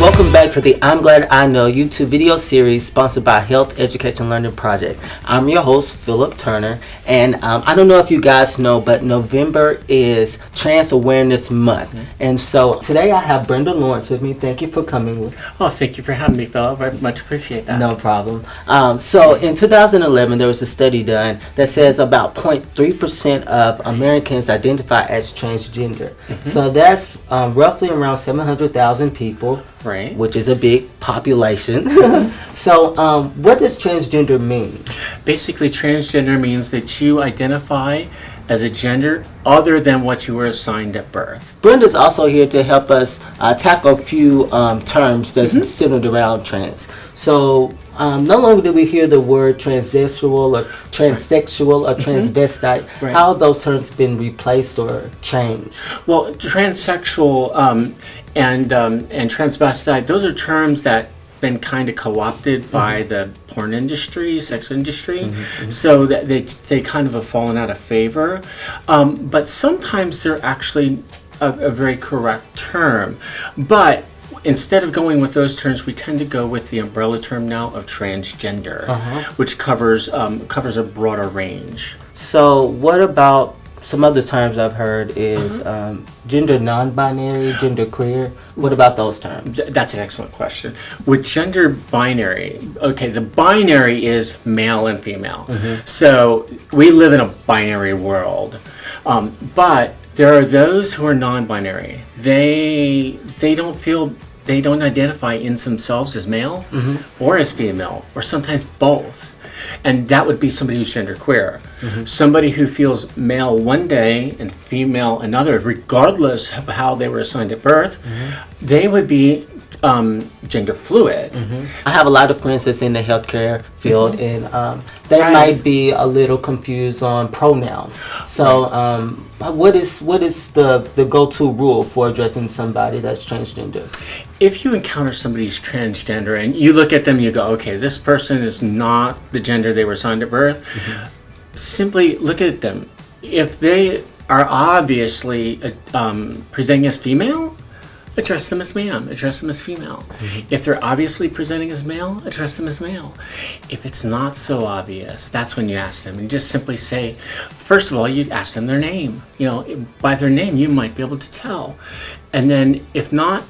Welcome back to the I'm Glad I Know YouTube video series sponsored by Health Education Learning Project. I'm your host, Phillip Turner, and I don't know if you guys know, but November is Trans Awareness Month. And so today I have Brenda Lawrence with me. Thank you for coming. Oh, thank you for having me, Phillip. I much appreciate that. No problem. So in 2011, there was a study done that says about 0.3% of Americans identify as transgender. So that's roughly around 700,000 people. Right. Which is a big population. So what does transgender mean? Basically, transgender means that you identify as a gender other than what you were assigned at birth. Brenda's also here to help us tackle a few terms that's centered around trans. So no longer do we hear the word transsexual or transsexual or transvestite. Right. How have those terms been replaced or changed? Well, transsexual and transvestite, those are terms that been kind of co-opted by the porn industry, sex industry, so that they kind of have fallen out of favor. But sometimes they're actually a very correct term. But instead of going with those terms, we tend to go with the umbrella term now of transgender, which covers a broader range. So what about some other terms I've heard is gender non-binary, genderqueer. What about those terms? That's an excellent question. With gender binary, okay, the binary is male and female. So we live in a binary world. But there are those who are non-binary. They don't identify in themselves as male or as female, or sometimes both. And that would be somebody who's genderqueer. Somebody who feels male one day and female another, regardless of how they were assigned at birth, they would be gender fluid. I have a lot of friends that's in the healthcare field, and they might be a little confused on pronouns. So what is the go-to rule for addressing somebody that's transgender? If you encounter somebody who's transgender and you look at them and you go, okay, this person is not the gender they were assigned at birth, simply look at them. If they are obviously presenting as female, address them as ma'am, address them as female. If they're obviously presenting as male, address them as male. If it's not so obvious, that's when you ask them and just simply say, first of all, you'd ask them their name. You know, by their name, you might be able to tell. And then if not,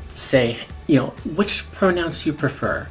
say, you know, which pronouns do you prefer?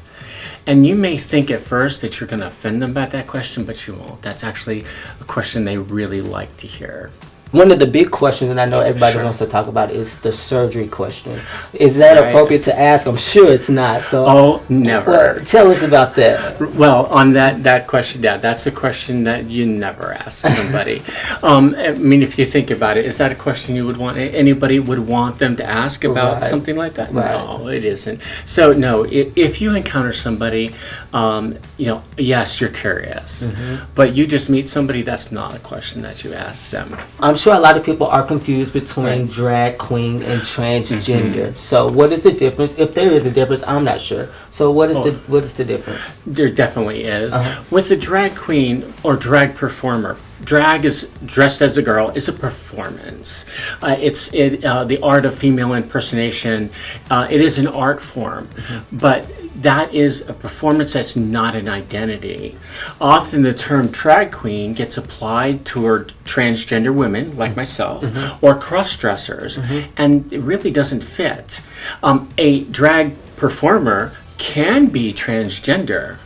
And you may think at first that you're going to offend them by that question, but you won't. That's actually a question they really like to hear. One of the big questions, and I know everybody wants to talk about, is the surgery question. Is that appropriate to ask? I'm sure it's not. So, never. Tell us about that. Well, on that question, that's a question that you never ask somebody. I mean, if you think about it, is that a question you would want, anybody would want them to ask about something like that? No, it isn't. So, no, if you encounter somebody, you know, yes, you're curious, but you just meet somebody, that's not a question that you ask them. I'm sure a lot of people are confused between drag queen and transgender. So what is the difference? If there is a difference, I'm not sure. So what is the difference? There definitely is. With a drag queen or drag performer, drag is dressed as a girl is a performance. It's the art of female impersonation. It is an art form, but that is a performance, that's not an identity. Often the term drag queen gets applied toward transgender women like myself or cross-dressers, and it really doesn't fit. A drag performer can be transgender,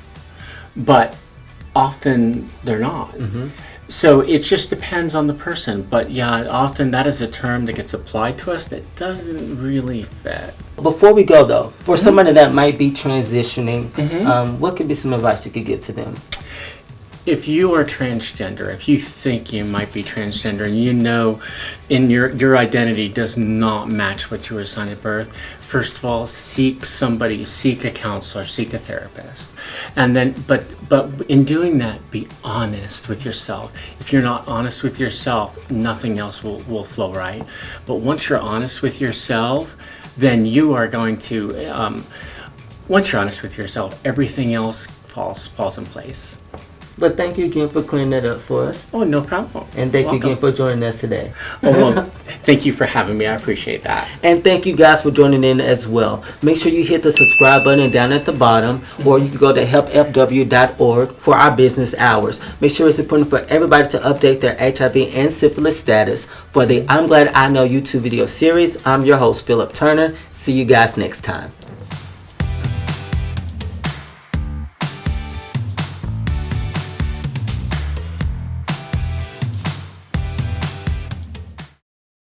but often they're not. So it just depends on the person. But yeah, often that is a term that gets applied to us that doesn't really fit. Before we go though, for somebody that might be transitioning, what could be some advice you could give to them? If you are transgender, if you think you might be transgender and you know in your identity does not match what you were assigned at birth, first of all, seek a counselor, seek a therapist. And then, but in doing that, be honest with yourself. If you're not honest with yourself, nothing else will flow right. But once you're honest with yourself, then you are going to, once you're honest with yourself, everything else falls in place. But thank you again for clearing that up for us. Oh, no problem. And thank you again for joining us today. Oh, well, Thank you for having me. I appreciate that. And thank you guys for joining in as well. Make sure you hit the subscribe button down at the bottom, or you can go to helpfw.org for our business hours. Make sure it's important for everybody to update their HIV and syphilis status. For the I'm Glad I Know YouTube video series, I'm your host, Phillip Turner. See you guys next time.